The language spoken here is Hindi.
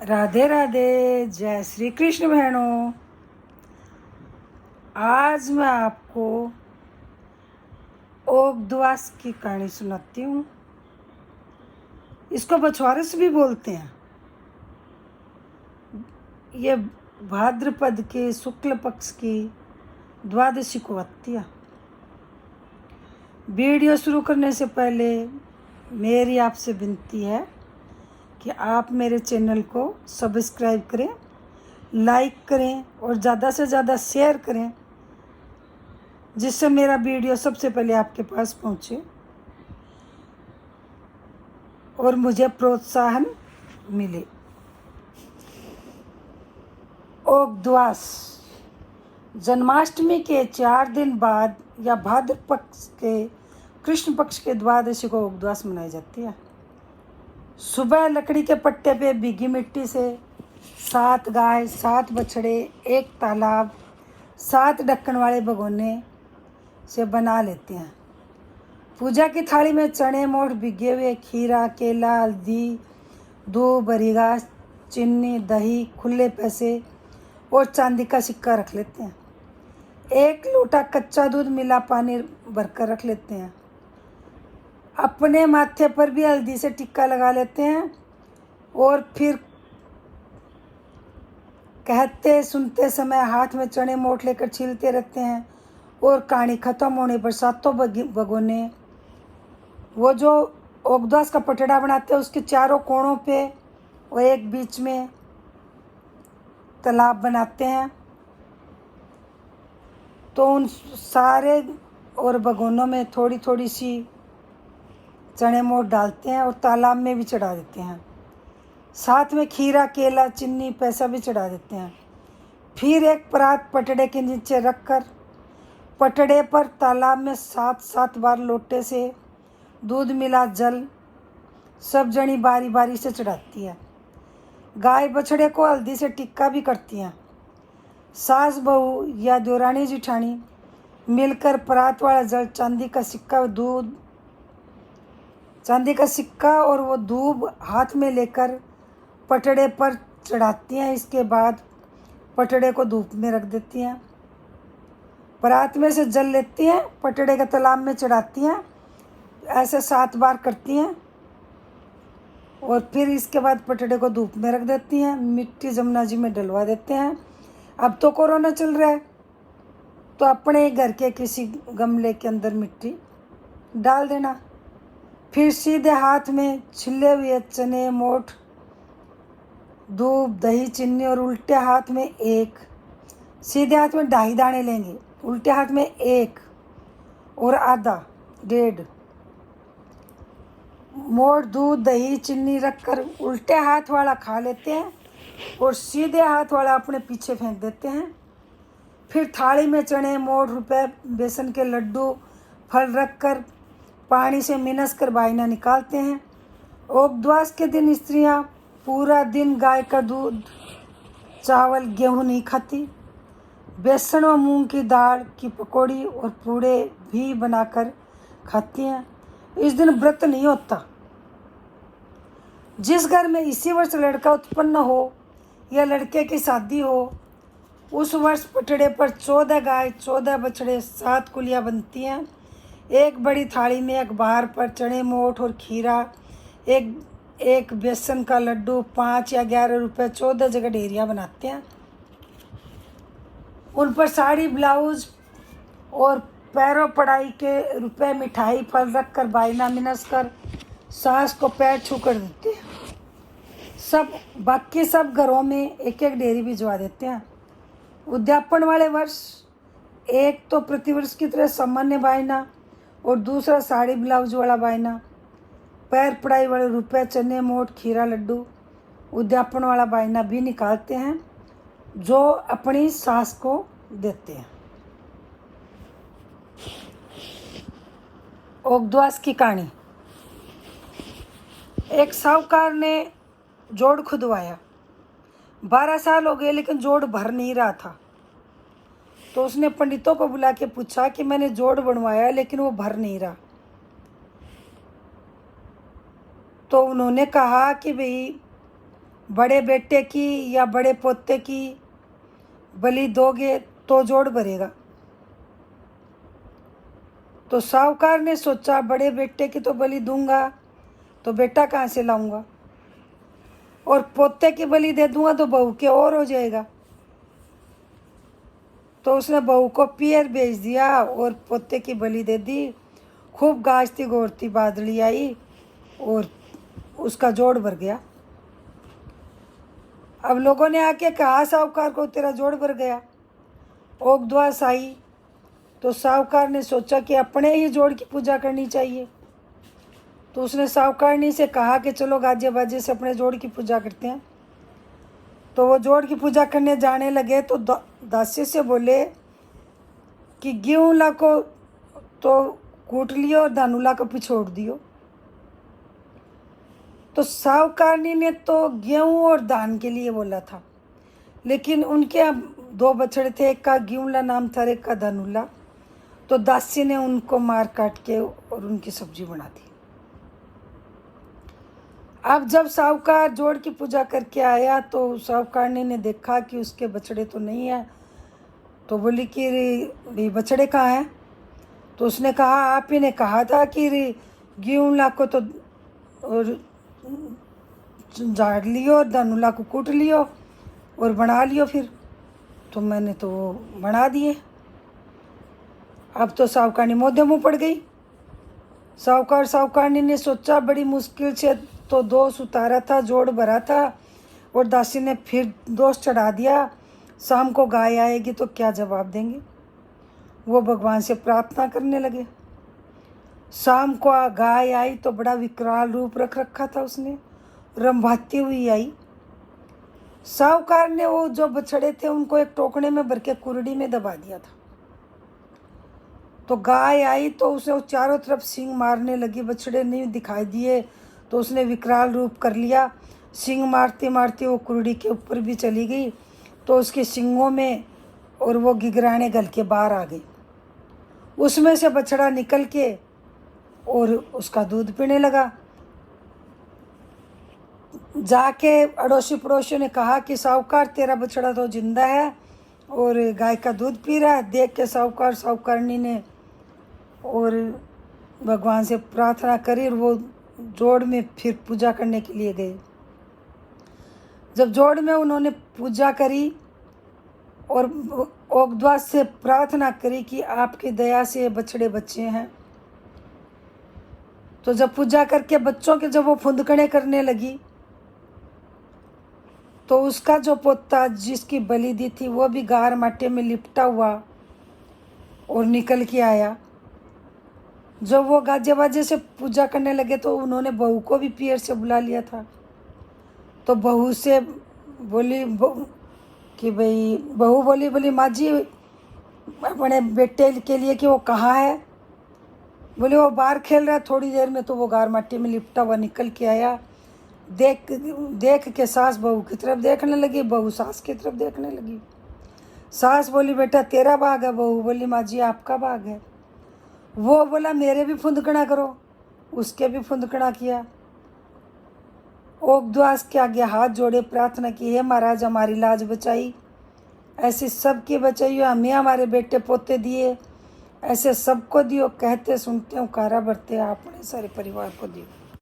राधे राधे, जय श्री कृष्ण बहनों। आज मैं आपको ओगद्वास की कहानी सुनाती हूँ। इसको बछवारस भी बोलते हैं। ये भाद्रपद के शुक्ल पक्ष की द्वादशी को आती है। वीडियो शुरू करने से पहले मेरी आपसे विनती है कि आप मेरे चैनल को सब्सक्राइब करें, लाइक करें और ज़्यादा से ज़्यादा शेयर करें, जिससे मेरा वीडियो सबसे पहले आपके पास पहुंचे और मुझे प्रोत्साहन मिले। ओगद्वास जन्माष्टमी के 4 दिन बाद या भाद्र पक्ष के कृष्ण पक्ष के द्वादशी को ओगद्वास मनाई जाती है। सुबह लकड़ी के पट्टे पे भीगी मिट्टी से 7 गाय, 7 बछड़े, एक तालाब, 7 ढक्कन वाले भगोने से बना लेते हैं। पूजा की थाली में चने, मोठ, भिगे हुए खीरा, केला, हल्दी, दूध, बरी घास, चीनी, दही, खुले पैसे और चांदी का सिक्का रख लेते हैं। 1 लोटा कच्चा दूध मिला पानी भरकर रख लेते हैं। अपने माथे पर भी हल्दी से टिक्का लगा लेते हैं और फिर कहते सुनते समय हाथ में चने मोठ लेकर छीलते रहते हैं। और कहानी खत्म होने पर 7 भगोने, वो जो ओगद्वास का पटड़ा बनाते हैं उसके चारों कोणों पे और एक बीच में तालाब बनाते हैं। तो उन सारे और भगोनों में थोड़ी थोड़ी सी चने मोठ डालते हैं और तालाब में भी चढ़ा देते हैं। साथ में खीरा, केला, चीनी, पैसा भी चढ़ा देते हैं। फिर एक परात पटड़े के नीचे रखकर पटड़े पर तालाब में 7 बार लोटे से दूध मिला जल सब जनी बारी बारी से चढ़ाती है। गाय बछड़े को हल्दी से टिक्का भी करती हैं। सास बहू या देवरानी जिठानी मिलकर परात वाला जल, चांदी का सिक्का और वो दूब हाथ में लेकर पटड़े पर चढ़ाती हैं। इसके बाद पटड़े को धूप में रख देती हैं। परात में से जल लेती हैं, पटड़े के तालाब में चढ़ाती हैं। ऐसे 7 बार करती हैं और फिर इसके बाद पटड़े को धूप में रख देती हैं। मिट्टी जमुना जी में डलवा देते हैं। अब तो कोरोना चल रहा है, तो अपने घर के किसी गमले के अंदर मिट्टी डाल देना। फिर सीधे हाथ में छिले हुए चने, मोठ, दूध, दही, चीनी और उल्टे हाथ में 1, सीधे हाथ में 2.5 दाने लेंगे, उल्टे हाथ में 1 और आधा 1.5 मोठ दूध, दही, चीनी रखकर उल्टे हाथ वाला खा लेते हैं और सीधे हाथ वाला अपने पीछे फेंक देते हैं। फिर थाली में चने, मोठ, रुपए, बेसन के लड्डू, फल रखकर पानी से मिनस कर बायना निकालते हैं। ओगद्वास के दिन स्त्रियां पूरा दिन गाय का दूध, चावल, गेहूँ नहीं खाती। बेसन और मूंग की दाल की पकौड़ी और पूड़े भी बनाकर खाती हैं। इस दिन व्रत नहीं होता। जिस घर में इसी वर्ष लड़का उत्पन्न हो या लड़के की शादी हो, उस वर्ष पटड़े पर 14 गाय, 14 बछड़े, 7 कुलियाँ बनती हैं। एक बड़ी थाली में अखबार पर चने, मोठ और खीरा, एक बेसन का लड्डू, 5 या 11 रुपए, 14 जगह ढेरियाँ बनाते हैं। उन पर साड़ी, ब्लाउज और पैरों पढ़ाई के रुपए, मिठाई, फल रख कर बायना मिनस कर सास को पैर छू कर देते हैं। बाकी सब घरों में एक एक डेयरी भिजवा देते हैं। उद्यापन वाले वर्ष एक तो प्रतिवर्ष की तरह सामान्य बायना और दूसरा साड़ी ब्लाउज वाला बायना, पैर पढ़ाई वाले रुपए, चने, मोठ, खीरा, लड्डू, उद्यापन वाला बायना भी निकालते हैं, जो अपनी सास को देते हैं। ओगद्वास की कहानी। एक साहूकार ने जोड़ खुदवाया। 12 साल हो गए लेकिन जोड़ भर नहीं रहा था। तो उसने पंडितों को बुला के पूछा कि मैंने जोड़ बनवाया लेकिन वो भर नहीं रहा। तो उन्होंने कहा कि भाई बड़े बेटे की या बड़े पोते की बलि दोगे तो जोड़ भरेगा। तो साहूकार ने सोचा बड़े बेटे की तो बलि दूंगा तो बेटा कहाँ से लाऊंगा, और पोते की बलि दे दूंगा तो बहू के और हो जाएगा। तो उसने बहू को पियर भेज दिया और पोते की बलि दे दी। खूब गाजती गोरती बादली आई और उसका जोड़ भर गया। अब लोगों ने आके कहा साहूकार को तेरा जोड़ भर गया। ओगद्वास आई तो साहूकार ने सोचा कि अपने ही जोड़ की पूजा करनी चाहिए। तो उसने साहूकारनी से कहा कि चलो गाजे बाजे से अपने जोड़ की पूजा करते हैं। तो वो जोड़ की पूजा करने जाने लगे तो दासी से बोले कि गेहूँला को तो कूट लियो और धानुला को पिछोड़ दियो। तो साहूकारनी ने तो गेहूँ और धान के लिए बोला था, लेकिन उनके यहाँ 2 बछड़े थे, एक का गेहूँला नाम था, एक का धानुला। तो दासी ने उनको मार काट के और उनकी सब्जी बना दी। अब जब साहूकार जोड़ की पूजा करके आया तो साहूकारनी ने देखा कि उसके बछड़े तो नहीं है। तो बोली कि भाई बछड़े कहाँ हैं? तो उसने कहा आप ही ने कहा था कि गेहूँला को तो और झाड़ लियो और धानुला को कूट लियो और बना लियो, फिर तो मैंने तो बना दिए। अब तो साहूकारनी मोदे मुँह पड़ गई। साहूकारनी ने सोचा बड़ी मुश्किल से तो दोष उतारा था, जोड़ भरा था, और दासी ने फिर दोष चढ़ा दिया। शाम को गाय आएगी तो क्या जवाब देंगे। वो भगवान से प्रार्थना करने लगे। शाम को गाय आई तो बड़ा विकराल रूप रख रखा था उसने, रंभाती हुई आई। साहूकार ने वो जो बछड़े थे उनको एक टोकने में भर के कुरड़ी में दबा दिया था। तो गाय आई तो उसे चारों तरफ सींग मारने लगी, बछड़े नहीं दिखाई दिए तो उसने विकराल रूप कर लिया। सींग मारती मारती वो कुरड़ी के ऊपर भी चली गई तो उसके सींगों में और वो गिगराने गल के बाहर आ गई। उसमें से बछड़ा निकल के और उसका दूध पीने लगा। जाके अड़ोसी पड़ोसियों ने कहा कि साहूकार तेरा बछड़ा तो जिंदा है और गाय का दूध पी रहा है। देख के साहूकारनी ने और भगवान से प्रार्थना करी और वो जोड़ में फिर पूजा करने के लिए गए। जब जोड़ में उन्होंने पूजा करी और ओगद्वास से प्रार्थना करी कि आपकी दया से बछड़े बच्चे हैं, तो जब पूजा करके बच्चों के जब वो फुंदकने करने लगी तो उसका जो पोता जिसकी बलि दी थी वो भी गार माटे में लिपटा हुआ और निकल के आया। जब वो गाजे बाजे से पूजा करने लगे तो उन्होंने बहू को भी पियर से बुला लिया था। तो बहू से बोली कि भाई बहू बोली माँ जी अपने बेटे के लिए कि वो कहाँ है। बोले वो बाहर खेल रहा है। थोड़ी देर में तो वो गार माटी में लिपटा हुआ निकल के आया। देख के सास बहू की तरफ देखने लगी, बहू सास की तरफ देखने लगी। सास बोली बेटा तेरा बाग है, बहू बोली माँ जी आपका बाग है। वो बोला मेरे भी फुंदकना करो, उसके भी फुंदकना किया। ओगद्वास के आगे हाथ जोड़े प्रार्थना की, हे महाराज हमारी लाज बचाई, ऐसी सबकी बचाई, हमें हमारे बेटे पोते दिए, ऐसे सबको दियो, कहते सुनते हो कारा भरते अपने सारे परिवार को दियो।